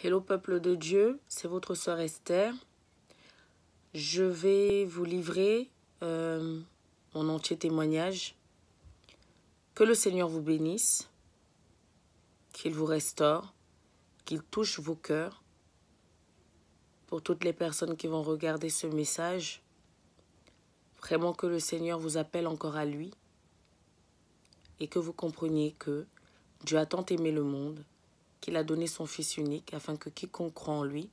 Hello peuple de Dieu, c'est votre sœur Esther. Je vais vous livrer mon entier témoignage. Que le Seigneur vous bénisse, qu'il vous restaure, qu'il touche vos cœurs. Pour toutes les personnes qui vont regarder ce message, vraiment que le Seigneur vous appelle encore à lui et que vous compreniez que Dieu a tant aimé le monde qu'il a donné son Fils unique afin que quiconque croit en lui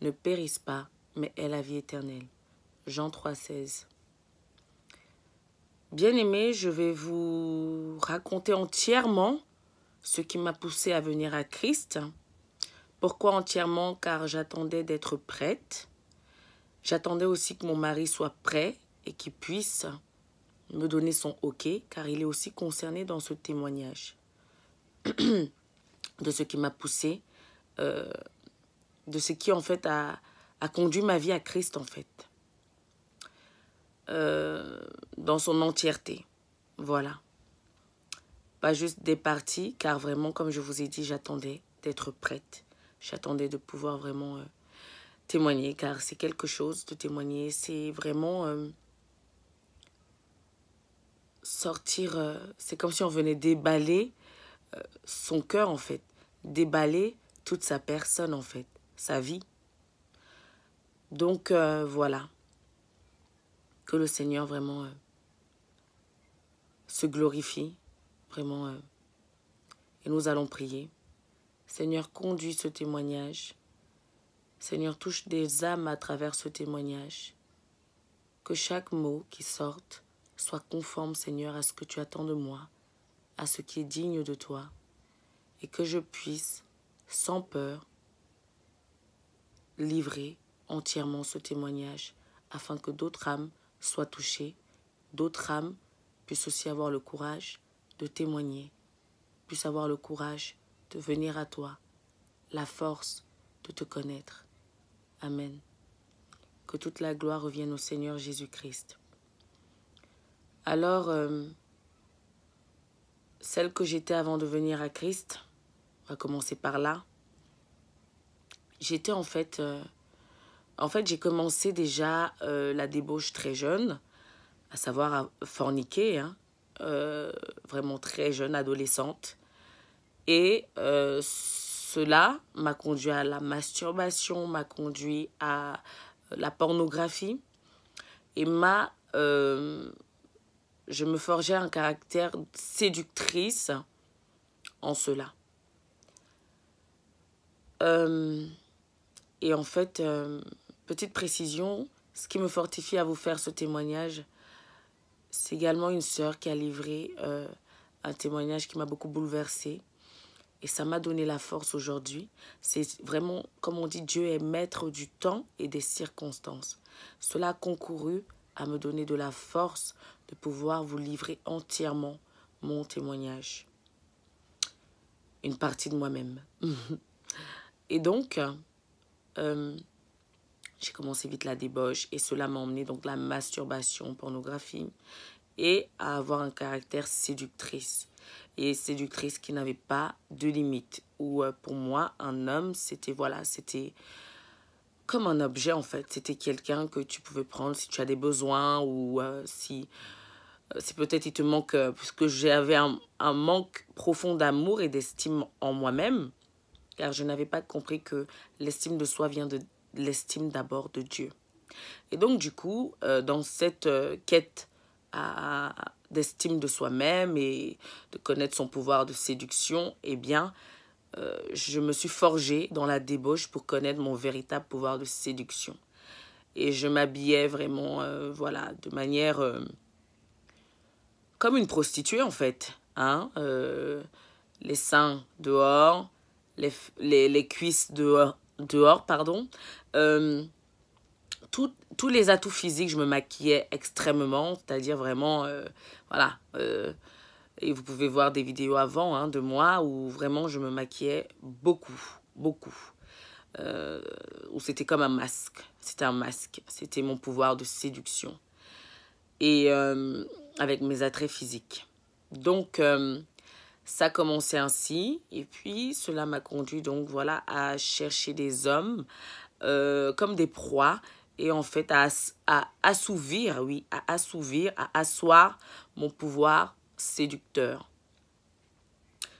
ne périsse pas, mais ait la vie éternelle. Jean 3,16. Bien-aimés, je vais vous raconter entièrement ce qui m'a poussé à venir à Christ. Pourquoi entièrement? Car j'attendais d'être prête. J'attendais aussi que mon mari soit prêt et qu'il puisse me donner son OK, car il est aussi concerné dans ce témoignage. De ce qui m'a poussé, de ce qui en fait a conduit ma vie à Christ en fait. Dans son entièreté. Voilà. Pas juste des parties, car vraiment, comme je vous ai dit, j'attendais d'être prête. J'attendais de pouvoir vraiment témoigner, car c'est quelque chose de témoigner. C'est vraiment sortir, c'est comme si on venait déballer son cœur en fait. Déballer toute sa personne en fait, sa vie. Donc voilà. Que le Seigneur vraiment se glorifie, vraiment. Et nous allons prier. Seigneur, conduis ce témoignage. Seigneur, touche des âmes à travers ce témoignage. Que chaque mot qui sorte soit conforme, Seigneur, à ce que tu attends de moi, à ce qui est digne de toi, et que je puisse, sans peur, livrer entièrement ce témoignage, afin que d'autres âmes soient touchées, d'autres âmes puissent aussi avoir le courage de témoigner, puissent avoir le courage de venir à toi, la force de te connaître. Amen. Que toute la gloire revienne au Seigneur Jésus-Christ. Alors, celle que j'étais avant de venir à Christ, on va commencer par là. J'étais en fait j'ai commencé déjà la débauche très jeune, à savoir à forniquer, hein, vraiment très jeune, adolescente. Et cela m'a conduit à la masturbation, m'a conduit à la pornographie. Et je me forgeais un caractère séductrice en cela. Et en fait, petite précision, ce qui me fortifie à vous faire ce témoignage, c'est également une sœur qui a livré un témoignage qui m'a beaucoup bouleversée. Et ça m'a donné la force aujourd'hui. C'est vraiment, comme on dit, Dieu est maître du temps et des circonstances. Cela a concouru à me donner de la force de pouvoir vous livrer entièrement mon témoignage. Une partie de moi-même. Et donc, j'ai commencé vite la débauche et cela m'a emmené donc la masturbation, pornographie et à avoir un caractère séductrice. Et séductrice qui n'avait pas de limite. Où pour moi, un homme, c'était comme un objet en fait. C'était quelqu'un que tu pouvais prendre si tu as des besoins ou si peut-être il te manque, puisque j'avais un manque profond d'amour et d'estime en moi-même. Car je n'avais pas compris que l'estime de soi vient de l'estime d'abord de Dieu. Et donc du coup, dans cette quête d'estime de soi-même et de connaître son pouvoir de séduction, eh bien, je me suis forgée dans la débauche pour connaître mon véritable pouvoir de séduction. Et je m'habillais vraiment, voilà, de manière comme une prostituée en fait. Hein, les seins dehors, les cuisses dehors, pardon. Tous les atouts physiques, je me maquillais extrêmement, c'est-à-dire vraiment, voilà. Et vous pouvez voir des vidéos avant hein, de moi où vraiment je me maquillais beaucoup. Où c'était comme un masque. C'était un masque. C'était mon pouvoir de séduction. Et avec mes attraits physiques. Donc, ça a commencé ainsi. Et puis, cela m'a conduit donc, voilà, à chercher des hommes comme des proies. Et en fait, à assouvir, oui, à assouvir, à asseoir mon pouvoir séducteur.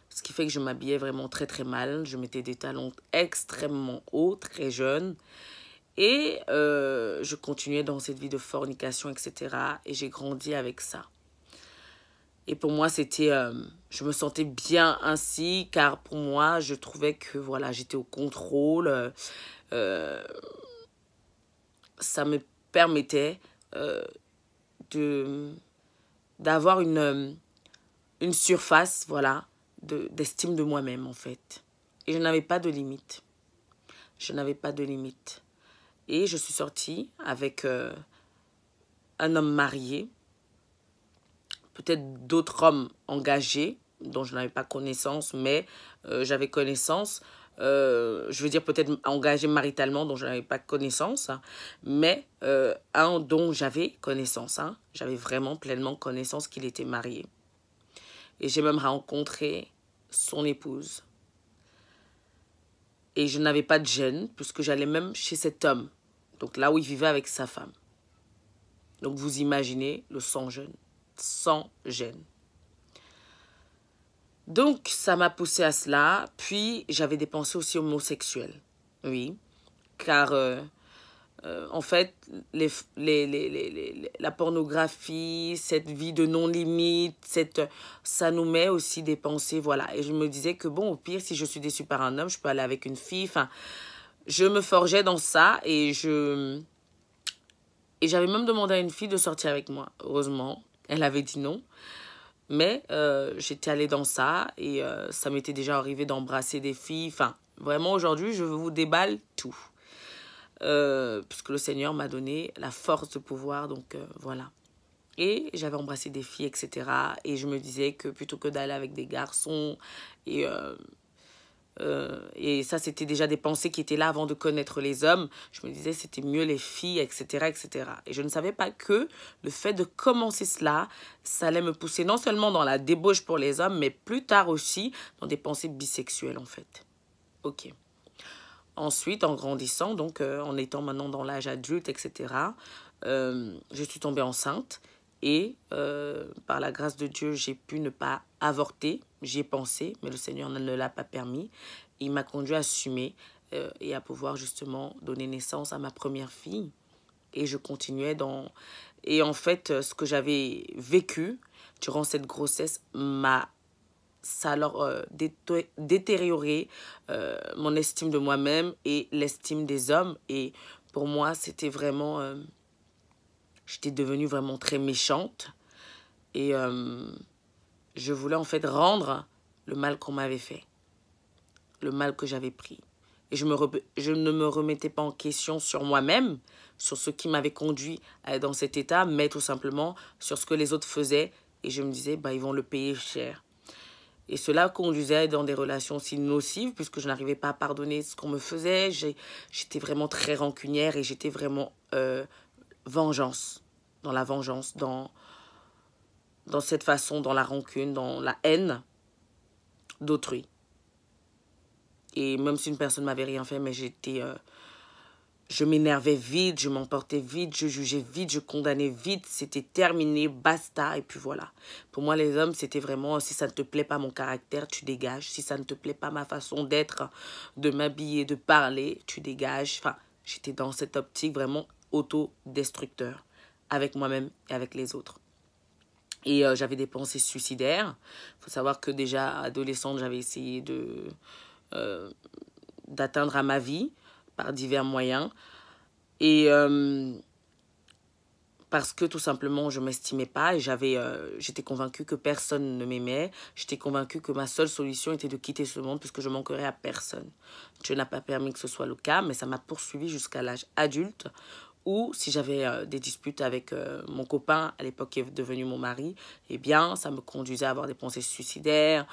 Ce qui fait que je m'habillais vraiment très très mal. Je mettais des talons extrêmement hauts, très jeunes. Et je continuais dans cette vie de fornication, etc. Et j'ai grandi avec ça. Et pour moi, c'était... je me sentais bien ainsi, car pour moi, je trouvais que voilà, j'étais au contrôle. Ça me permettait d'avoir une surface, voilà, d'estime de moi-même, en fait. Et je n'avais pas de limite. Je n'avais pas de limite. Et je suis sortie avec un homme marié, peut-être d'autres hommes engagés, dont je n'avais pas connaissance, mais j'avais connaissance. Je veux dire peut-être engagé maritalement, dont je n'avais pas connaissance, hein, mais un dont j'avais connaissance. Hein, j'avais vraiment pleinement connaissance qu'il était marié. Et j'ai même rencontré son épouse. Et je n'avais pas de gêne, puisque j'allais même chez cet homme. Donc là où il vivait avec sa femme. Donc vous imaginez le sans gêne. Sans gêne. Donc ça m'a poussé à cela. Puis j'avais des pensées aussi homosexuelles. Oui. Car en fait, la pornographie, cette vie de non-limite, ça nous met aussi des pensées, voilà. Et je me disais que bon, au pire, si je suis déçue par un homme, je peux aller avec une fille. Enfin, je me forgeais dans ça et j'avais même demandé à une fille de sortir avec moi. Heureusement, elle avait dit non. Mais j'étais allée dans ça et ça m'était déjà arrivé d'embrasser des filles. Enfin, vraiment, aujourd'hui, je vous déballe tout. Puisque le Seigneur m'a donné la force de pouvoir, donc voilà. Et j'avais embrassé des filles, etc. Et je me disais que plutôt que d'aller avec des garçons, et ça, c'était déjà des pensées qui étaient là avant de connaître les hommes. Je me disais c'était mieux les filles, etc., etc. Et je ne savais pas que le fait de commencer cela, ça allait me pousser non seulement dans la débauche pour les hommes, mais plus tard aussi dans des pensées bisexuelles, en fait. Ok. Ensuite, en grandissant, donc en étant maintenant dans l'âge adulte, etc., je suis tombée enceinte et par la grâce de Dieu, j'ai pu ne pas avorter. J'y ai pensé, mais le Seigneur ne l'a pas permis. Il m'a conduit à assumer et à pouvoir justement donner naissance à ma première fille. Et je continuais dans... Et en fait, ce que j'avais vécu durant cette grossesse ça a alors détérioré mon estime de moi-même et l'estime des hommes. Et pour moi, c'était vraiment... j'étais devenue vraiment très méchante. Et je voulais en fait rendre le mal qu'on m'avait fait. Le mal que j'avais pris. Et je ne me remettais pas en question sur moi-même, sur ce qui m'avait conduit à être dans cet état, mais tout simplement sur ce que les autres faisaient. Et je me disais, bah, ils vont le payer cher. Et cela conduisait dans des relations aussi nocives, puisque je n'arrivais pas à pardonner ce qu'on me faisait. J'étais vraiment très rancunière et j'étais vraiment vengeance. Dans la vengeance, dans cette façon, dans la rancune, dans la haine d'autrui. Et même si une personne ne m'avait rien fait, mais je m'énervais vite, je m'emportais vite, je jugeais vite, je condamnais vite. C'était terminé, basta, et puis voilà. Pour moi, les hommes, c'était vraiment, si ça ne te plaît pas mon caractère, tu dégages. Si ça ne te plaît pas ma façon d'être, de m'habiller, de parler, tu dégages. Enfin, j'étais dans cette optique vraiment autodestructeur, avec moi-même et avec les autres. Et j'avais des pensées suicidaires. Il faut savoir que déjà, adolescente, j'avais essayé d'atteindre à ma vie par divers moyens. Et parce que tout simplement, je ne m'estimais pas et j'étais convaincue que personne ne m'aimait. J'étais convaincue que ma seule solution était de quitter ce monde puisque je ne manquerais à personne. Dieu n'a pas permis que ce soit le cas, mais ça m'a poursuivi jusqu'à l'âge adulte où si j'avais des disputes avec mon copain, à l'époque qui est devenu mon mari, eh bien, ça me conduisait à avoir des pensées suicidaires,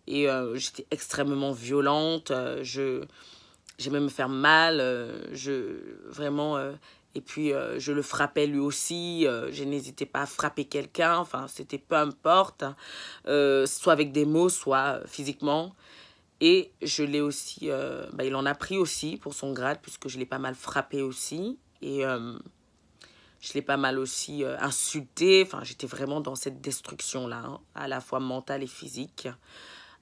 j'étais extrêmement violente, j'aimais me faire mal, vraiment... Et puis, je le frappais lui aussi. Je n'hésitais pas à frapper quelqu'un. Enfin, c'était peu importe. Soit avec des mots, soit physiquement. Et je l'ai aussi... il en a pris aussi pour son grade, puisque je l'ai pas mal frappé aussi. Et je l'ai pas mal aussi insulté. Enfin, j'étais vraiment dans cette destruction-là, hein, à la fois mentale et physique,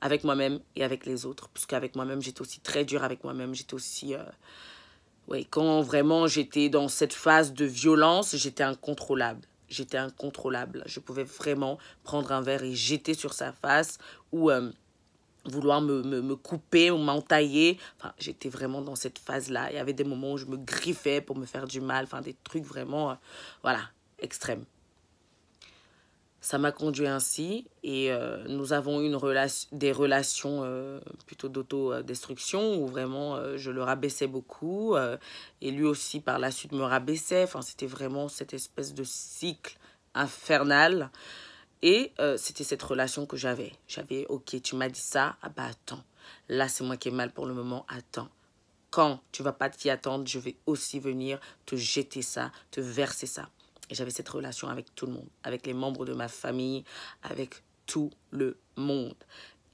avec moi-même et avec les autres. Puisqu'avec moi-même, j'étais aussi très dure avec moi-même. J'étais aussi... Oui, quand vraiment j'étais dans cette phase de violence, j'étais incontrôlable. J'étais incontrôlable. Je pouvais vraiment prendre un verre et jeter sur sa face ou vouloir me couper ou m'entailler. Enfin, j'étais vraiment dans cette phase-là. Il y avait des moments où je me griffais pour me faire du mal. Enfin, des trucs vraiment, voilà, extrêmes. Ça m'a conduit ainsi et nous avons eu des relations plutôt d'autodestruction où vraiment je le rabaissais beaucoup et lui aussi par la suite me rabaissait. Enfin, c'était vraiment cette espèce de cycle infernal et c'était cette relation que j'avais. J'avais, ok, tu m'as dit ça, ah bah attends, là c'est moi qui ai mal pour le moment, attends. Quand tu vas pas t'y attendre, je vais aussi venir te jeter ça, te verser ça. Et j'avais cette relation avec tout le monde, avec les membres de ma famille, avec tout le monde.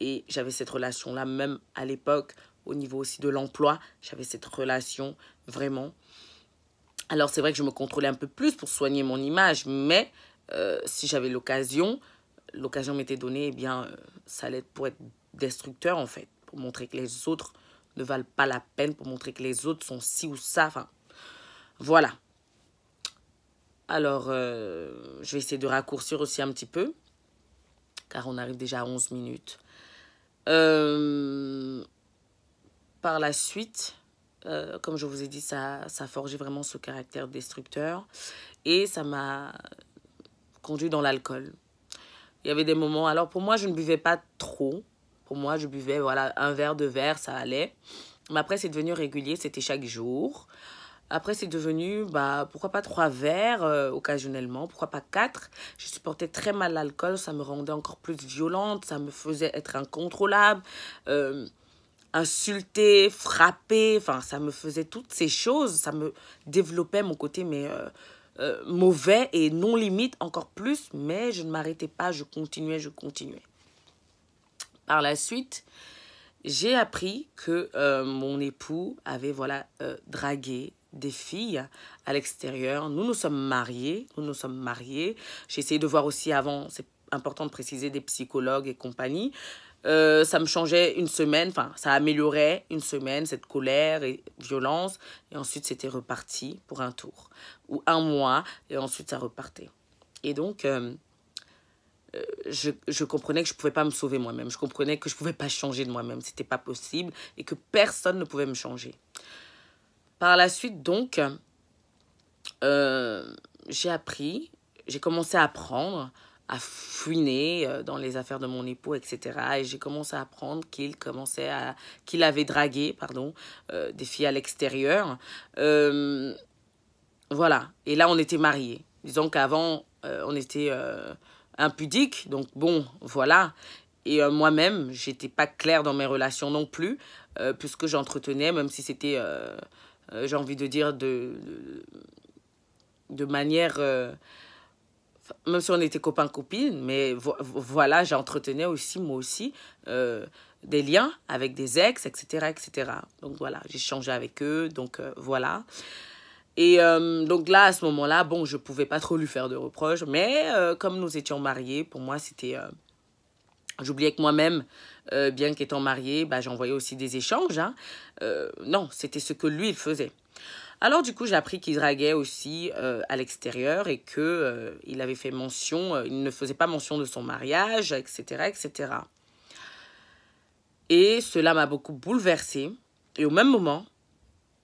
Et j'avais cette relation-là, même à l'époque, au niveau aussi de l'emploi, j'avais cette relation vraiment. Alors c'est vrai que je me contrôlais un peu plus pour soigner mon image, mais si j'avais l'occasion m'était donnée, eh bien, ça allait pour être destructeur en fait, pour montrer que les autres ne valent pas la peine, pour montrer que les autres sont ci ou ça, enfin, voilà. Alors, je vais essayer de raccourcir aussi un petit peu, car on arrive déjà à 11 minutes. Par la suite, comme je vous ai dit, ça a forgé vraiment ce caractère destructeur. Et ça m'a conduit dans l'alcool. Il y avait des moments... Alors, pour moi, je ne buvais pas trop. Pour moi, je buvais, voilà, un verre, 2 verres, ça allait. Mais après, c'est devenu régulier, c'était chaque jour. Après, c'est devenu, pourquoi pas 3 verres occasionnellement, pourquoi pas 4. Je supportais très mal l'alcool, ça me rendait encore plus violente, ça me faisait être incontrôlable, insulter, frapper, enfin, ça me faisait toutes ces choses, ça me développait mon côté, mais mauvais et non limite encore plus, mais je ne m'arrêtais pas, je continuais. Par la suite, j'ai appris que mon époux avait, voilà, dragué des filles à l'extérieur. Nous sommes mariés. J'ai essayé de voir aussi avant, c'est important de préciser, des psychologues et compagnie. Ça me changeait une semaine, enfin, ça améliorait une semaine, cette colère et violence. Et ensuite, c'était reparti pour un tour. Ou un mois, et ensuite, ça repartait. Et donc, je comprenais que je ne pouvais pas me sauver moi-même. Je comprenais que je ne pouvais pas changer de moi-même. Ce n'était pas possible et que personne ne pouvait me changer. Par la suite, donc, j'ai commencé à apprendre, à fouiner dans les affaires de mon époux, etc. Et j'ai commencé à apprendre qu'il avait dragué, des filles à l'extérieur. Voilà. Et là, on était mariés. Disons qu'avant, on était impudiques. Donc, bon, voilà. Et moi-même, j'étais pas claire dans mes relations non plus, puisque j'entretenais, même si c'était... j'ai envie de dire de manière, même si on était copains-copines, mais voilà, j'entretenais aussi, moi aussi, des liens avec des ex, etc., etc. Donc voilà, j'ai changé avec eux, donc voilà. Et donc là, à ce moment-là, bon, je pouvais pas trop lui faire de reproches, mais comme nous étions mariés, pour moi, c'était... J'oubliais que moi-même, bien qu'étant mariée, j'envoyais aussi des échanges. Hein. Non, c'était ce que lui, il faisait. Alors, du coup, j'ai appris qu'il draguait aussi à l'extérieur et qu'il avait fait mention, il ne faisait pas mention de son mariage, etc., etc. Et cela m'a beaucoup bouleversée. Et au même moment,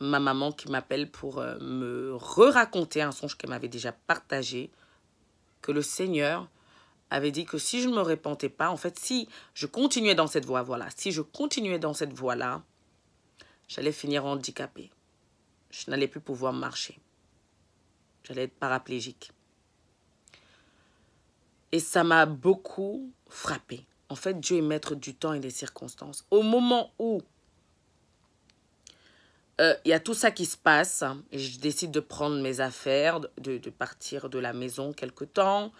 ma maman qui m'appelle pour me re-raconter un songe qu'elle m'avait déjà partagé, que le Seigneur avait dit que si je ne me repentais pas, en fait, si je continuais dans cette voie, là j'allais finir handicapée. Je n'allais plus pouvoir marcher. J'allais être paraplégique. Et ça m'a beaucoup frappée. En fait, Dieu est maître du temps et des circonstances. Au moment où y a tout ça qui se passe. Et je décide de prendre mes affaires, de partir de la maison quelque temps.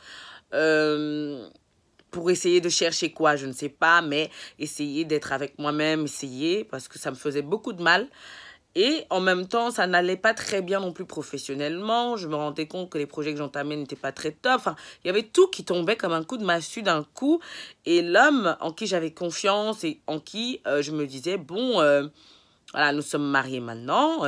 Pour essayer de chercher quoi, je ne sais pas, mais essayer d'être avec moi-même, essayer, parce que ça me faisait beaucoup de mal. Et en même temps, ça n'allait pas très bien non plus professionnellement. Je me rendais compte que les projets que j'entamais n'étaient pas très top. Enfin, il y avait tout qui tombait comme un coup de massue d'un coup. Et l'homme en qui j'avais confiance et en qui je me disais, bon, voilà, nous sommes mariés maintenant.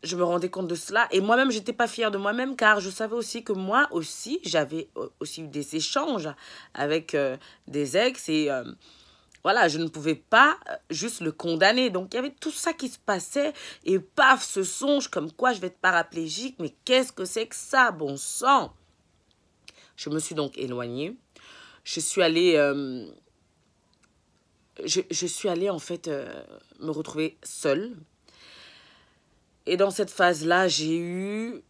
Je me rendais compte de cela. Et moi-même, j'étais pas fière de moi-même car je savais aussi que moi aussi, j'avais aussi eu des échanges avec des ex et voilà, je ne pouvais pas juste le condamner. Donc, il y avait tout ça qui se passait et paf, ce songe comme quoi je vais être paraplégique. Mais qu'est-ce que c'est que ça, bon sang? Je me suis donc éloignée. Je suis allée, je suis allée en fait me retrouver seule. Et dans cette phase-là, j'ai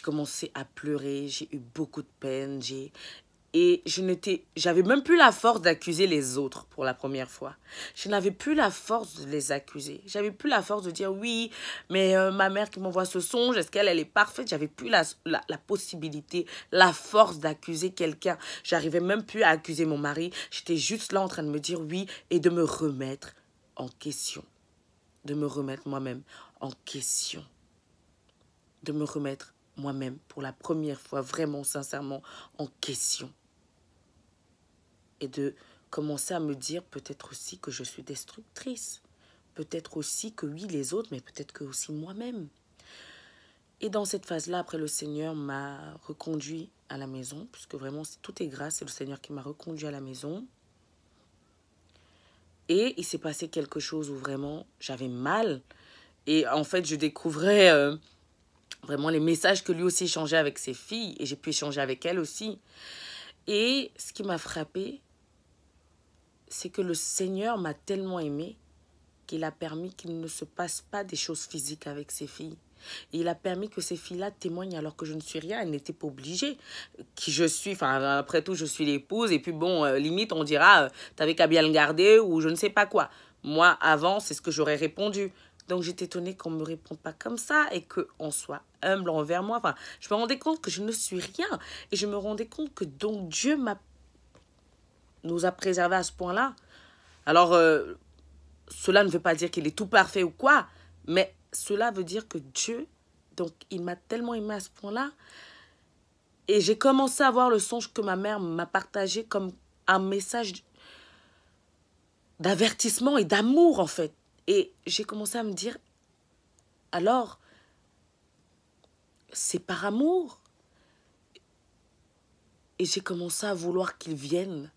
commencé à pleurer, j'ai eu beaucoup de peine, j'avais même plus la force d'accuser les autres pour la première fois. Je n'avais plus la force de les accuser. J'avais plus la force de dire oui, mais ma mère qui m'envoie ce songe, est-ce qu'elle est parfaite? J'avais plus la possibilité, la force d'accuser quelqu'un. J'arrivais même plus à accuser mon mari. J'étais juste là en train de me dire oui et de me remettre en question. De me remettre moi-même en question. De me remettre moi-même pour la première fois, vraiment, sincèrement, en question. Et de commencer à me dire peut-être aussi que je suis destructrice. Peut-être aussi que oui, les autres, mais peut-être que aussi moi-même. Et dans cette phase-là, après, le Seigneur m'a reconduit à la maison, puisque vraiment, tout est grâce, c'est le Seigneur qui m'a reconduit à la maison. Et il s'est passé quelque chose où vraiment, j'avais mal. Et en fait, je découvrais vraiment les messages que lui aussi échangeait avec ses filles. Et j'ai pu échanger avec elle aussi. Et ce qui m'a frappée, c'est que le Seigneur m'a tellement aimée qu'il a permis qu'il ne se passe pas des choses physiques avec ses filles. Et il a permis que ces filles-là témoignent alors que je ne suis rien. Elles n'étaient pas obligées. Qui je suis, enfin, après tout, je suis l'épouse. Et puis bon, limite, on dira, t'avais qu'à bien le garder ou je ne sais pas quoi. Moi, avant, c'est ce que j'aurais répondu. Donc, j'étais étonnée qu'on ne me réponde pas comme ça et qu'on soit humble envers moi. Enfin, je me rendais compte que je ne suis rien. Et je me rendais compte que donc Dieu nous a préservés à ce point-là. Alors, cela ne veut pas dire qu'il est tout parfait ou quoi, mais cela veut dire que Dieu, donc, il m'a tellement aimé à ce point-là. Et j'ai commencé à voir le songe que ma mère m'a partagé comme un message d'avertissement et d'amour, en fait. Et j'ai commencé à me dire, alors, c'est par amour. Et j'ai commencé à vouloir qu'il vienne.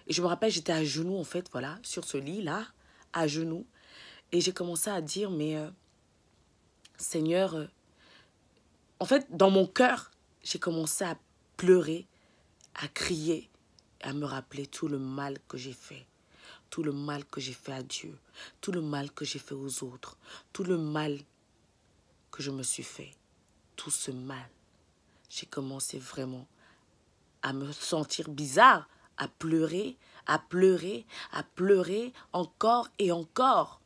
Et je me rappelle, j'étais à genoux, en fait, voilà, sur ce lit-là, à genoux. Et j'ai commencé à dire, mais Seigneur, en fait, dans mon cœur, j'ai commencé à pleurer, à crier, à me rappeler tout le mal que j'ai fait. Tout le mal que j'ai fait à Dieu, tout le mal que j'ai fait aux autres, tout le mal que je me suis fait, tout ce mal. J'ai commencé vraiment à me sentir bizarre, à pleurer, à pleurer, à pleurer encore et encore.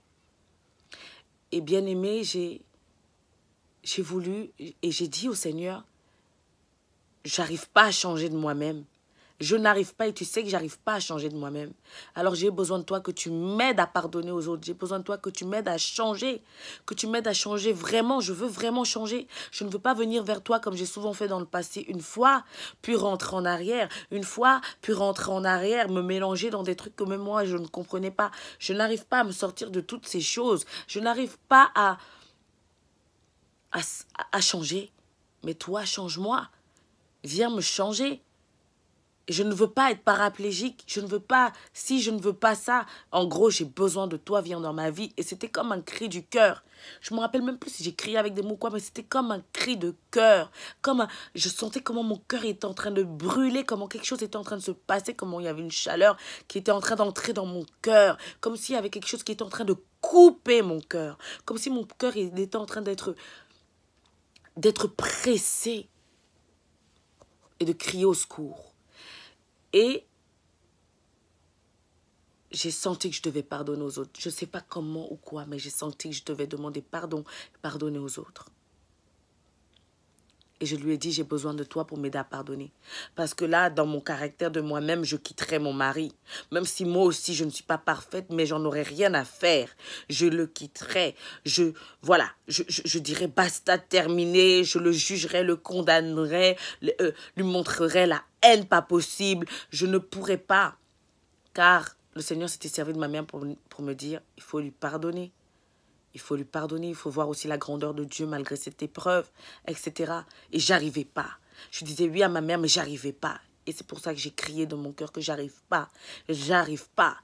Et bien aimé, j'ai voulu et j'ai dit au Seigneur, j'arrive pas à changer de moi-même. Je n'arrive pas et tu sais que j'arrive pas à changer de moi-même. Alors j'ai besoin de toi que tu m'aides à pardonner aux autres. J'ai besoin de toi que tu m'aides à changer. Que tu m'aides à changer vraiment. Je veux vraiment changer. Je ne veux pas venir vers toi comme j'ai souvent fait dans le passé une fois, puis rentrer en arrière. Une fois, puis rentrer en arrière, me mélanger dans des trucs que même moi je ne comprenais pas. Je n'arrive pas à me sortir de toutes ces choses. Je n'arrive pas à changer. Mais toi, change-moi. Viens me changer. Je ne veux pas être paraplégique. Je ne veux pas, si je ne veux pas ça, en gros, j'ai besoin de toi, viens dans ma vie. Et c'était comme un cri du cœur. Je me rappelle même plus si j'ai crié avec des mots ou quoi, mais c'était comme un cri de cœur. Je sentais comment mon cœur était en train de brûler, comment quelque chose était en train de se passer, comment il y avait une chaleur qui était en train d'entrer dans mon cœur. Comme s'il y avait quelque chose qui était en train de couper mon cœur. Comme si mon cœur était en train d'être pressé et de crier au secours. Et j'ai senti que je devais pardonner aux autres. Je ne sais pas comment ou quoi, mais j'ai senti que je devais demander pardon, pardonner aux autres. Et je lui ai dit, j'ai besoin de toi pour m'aider à pardonner. Parce que là, dans mon caractère de moi-même, je quitterai mon mari. Même si moi aussi, je ne suis pas parfaite, mais j'en aurais rien à faire. Je le quitterai. Voilà, je dirais basta, terminé. Je le jugerai, le condamnerai, lui montrerai la haine pas possible. Je ne pourrais pas. Car le Seigneur s'était servi de ma mère pour me dire, il faut lui pardonner. Il faut lui pardonner, il faut voir aussi la grandeur de Dieu malgré cette épreuve, etc. Et j'arrivais pas. Je disais oui à ma mère, mais j'arrivais pas. Et c'est pour ça que j'ai crié dans mon cœur que j'arrive pas. J'arrive pas.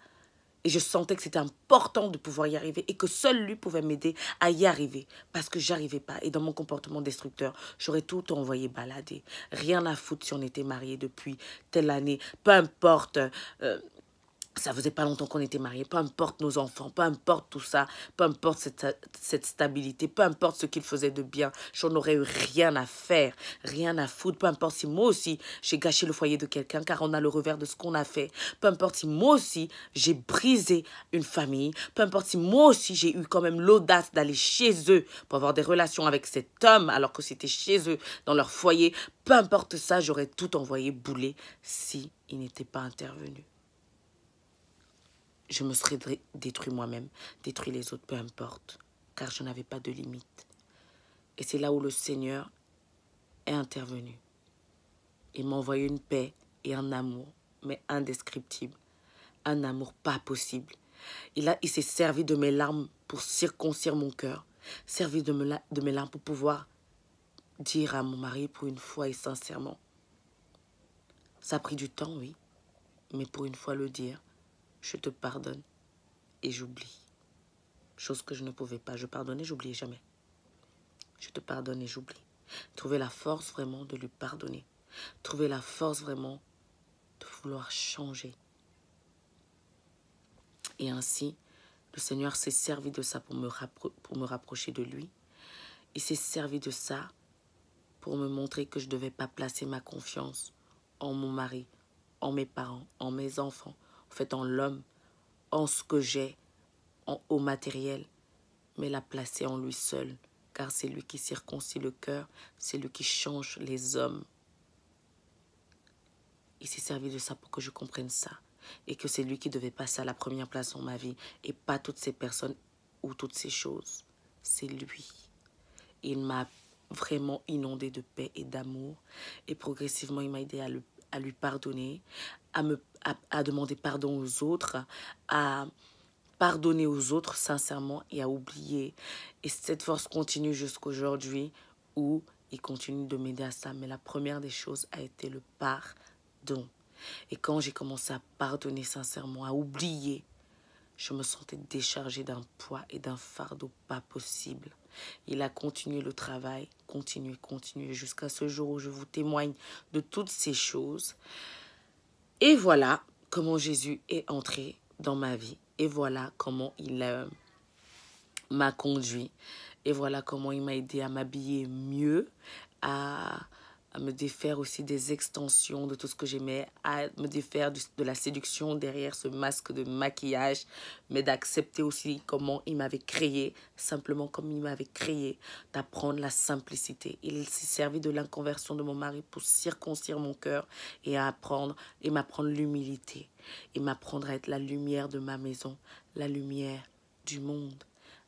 Et je sentais que c'était important de pouvoir y arriver et que seul lui pouvait m'aider à y arriver. Parce que j'arrivais pas. Et dans mon comportement destructeur, j'aurais tout envoyé balader. Rien à foutre si on était mariés depuis telle année. Peu importe... ça faisait pas longtemps qu'on était mariés, peu importe nos enfants, peu importe tout ça, peu importe cette stabilité, peu importe ce qu'il faisait de bien, j'en aurais eu rien à faire, rien à foutre, peu importe si moi aussi j'ai gâché le foyer de quelqu'un car on a le revers de ce qu'on a fait, peu importe si moi aussi j'ai brisé une famille, peu importe si moi aussi j'ai eu quand même l'audace d'aller chez eux pour avoir des relations avec cet homme alors que c'était chez eux, dans leur foyer, peu importe ça, j'aurais tout envoyé bouler si il n'était pas intervenu. Je me serais détruit moi-même, détruit les autres, peu importe, car je n'avais pas de limite. Et c'est là où le Seigneur est intervenu. Il m'a envoyé une paix et un amour, mais indescriptible, un amour pas possible. Il s'est servi de mes larmes pour circoncire mon cœur, servi de mes larmes pour pouvoir dire à mon mari pour une fois et sincèrement. Ça a pris du temps, oui, mais pour une fois le dire. Je te pardonne et j'oublie. Chose que je ne pouvais pas. Je pardonnais, j'oubliais jamais. Je te pardonne et j'oublie. Trouver la force vraiment de lui pardonner. Trouver la force vraiment de vouloir changer. Et ainsi, le Seigneur s'est servi de ça pour me rapprocher de lui. Il s'est servi de ça pour me montrer que je ne devais pas placer ma confiance en mon mari, en mes parents, en mes enfants, en fait en l'homme, en ce que j'ai, au matériel, mais la placer en lui seul, car c'est lui qui circoncie le cœur, c'est lui qui change les hommes. Il s'est servi de ça pour que je comprenne ça, et que c'est lui qui devait passer à la première place dans ma vie, et pas toutes ces personnes ou toutes ces choses. C'est lui. Il m'a vraiment inondé de paix et d'amour, et progressivement il m'a aidé à lui pardonner, à demander pardon aux autres, à pardonner aux autres sincèrement et à oublier. Et cette force continue jusqu'aujourd'hui où il continue de m'aider à ça. Mais la première des choses a été le pardon. Et quand j'ai commencé à pardonner sincèrement, à oublier, je me sentais déchargée d'un poids et d'un fardeau pas possible. Il a continué le travail, continué jusqu'à ce jour où je vous témoigne de toutes ces choses. Et voilà comment Jésus est entré dans ma vie. Et voilà comment il m'a conduit. Et voilà comment il m'a aidé à m'habiller mieux, à me défaire aussi des extensions de tout ce que j'aimais, à me défaire de la séduction derrière ce masque de maquillage, mais d'accepter aussi comment il m'avait créé, simplement comme il m'avait créé, d'apprendre la simplicité. Il s'est servi de l'inconversion de mon mari pour circoncire mon cœur et m'apprendre l'humilité et m'apprendre à être la lumière de ma maison, la lumière du monde.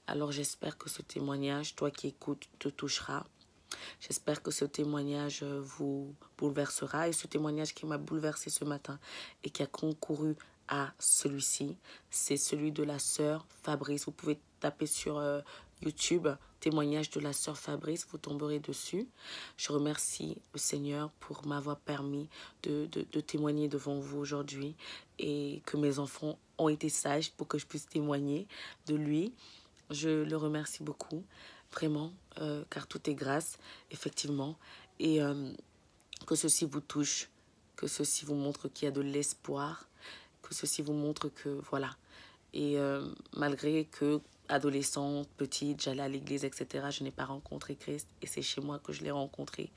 Alors j'espère que ce témoignage, toi qui écoutes, te touchera. J'espère que ce témoignage vous bouleversera. Et ce témoignage qui m'a bouleversé ce matin et qui a concouru à celui-ci, c'est celui de la sœur Fabrice. Vous pouvez taper sur YouTube, témoignage de la sœur Fabrice, vous tomberez dessus. Je remercie le Seigneur pour m'avoir permis de témoigner devant vous aujourd'hui et que mes enfants ont été sages pour que je puisse témoigner de lui. Je le remercie beaucoup, vraiment, car tout est grâce, effectivement. Et que ceci vous touche, que ceci vous montre qu'il y a de l'espoir, que ceci vous montre que, voilà. Et malgré que, adolescente, petite, j'allais à l'église, etc., je n'ai pas rencontré Christ. Et c'est chez moi que je l'ai rencontré.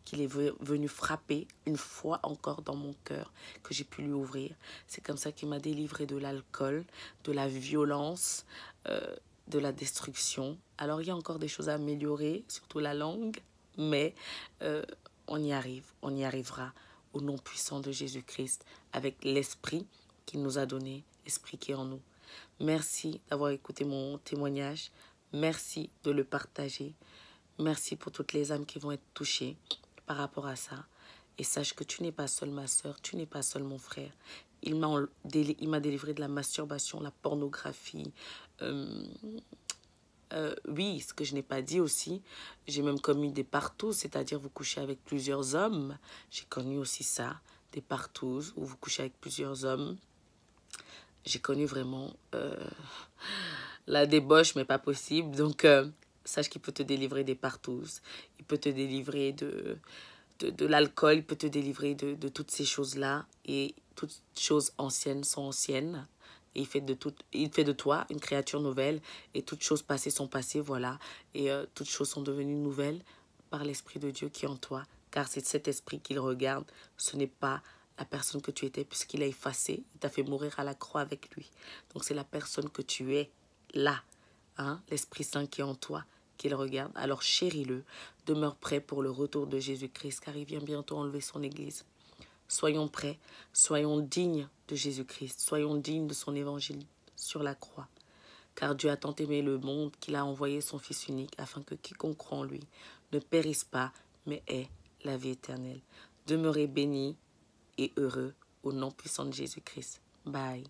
qu'il est venu frapper une fois encore dans mon cœur, que j'ai pu lui ouvrir. C'est comme ça qu'il m'a délivré de l'alcool, de la violence, de la destruction. Alors il y a encore des choses à améliorer, surtout la langue, mais on y arrive, on y arrivera au nom puissant de Jésus-Christ, avec l'esprit qu'il nous a donné, l'esprit qui est en nous. Merci d'avoir écouté mon témoignage. Merci de le partager. Merci pour toutes les âmes qui vont être touchées par rapport à ça. Et sache que tu n'es pas seule, ma soeur, tu n'es pas seul, mon frère. Il m'a délivré de la masturbation, la pornographie. Oui, ce que je n'ai pas dit aussi, j'ai même commis des partous, c'est-à-dire vous couchez avec plusieurs hommes. J'ai connu aussi ça, des partous où vous couchez avec plusieurs hommes. J'ai connu vraiment la débauche, mais pas possible. Donc, sache qu'il peut te délivrer des partous. Il peut te délivrer de l'alcool. Il peut te délivrer de toutes ces choses-là. Et toutes choses anciennes sont anciennes. Et il fait de toi une créature nouvelle. Et toutes choses passées sont passées, voilà. Et toutes choses sont devenues nouvelles par l'Esprit de Dieu qui est en toi. Car c'est cet esprit qu'il regarde. Ce n'est pas la personne que tu étais, puisqu'il a effacé. Il t'a fait mourir à la croix avec lui. Donc c'est la personne que tu es là. Hein? L'Esprit Saint qui est en toi, qu'il regarde. Alors chéris-le. Demeure prêt pour le retour de Jésus-Christ, car il vient bientôt enlever son Église. Soyons prêts, soyons dignes de Jésus-Christ, soyons dignes de son évangile sur la croix. Car Dieu a tant aimé le monde qu'il a envoyé son Fils unique afin que quiconque croit en lui ne périsse pas, mais ait la vie éternelle. Demeurez bénis et heureux au nom puissant de Jésus-Christ. Bye.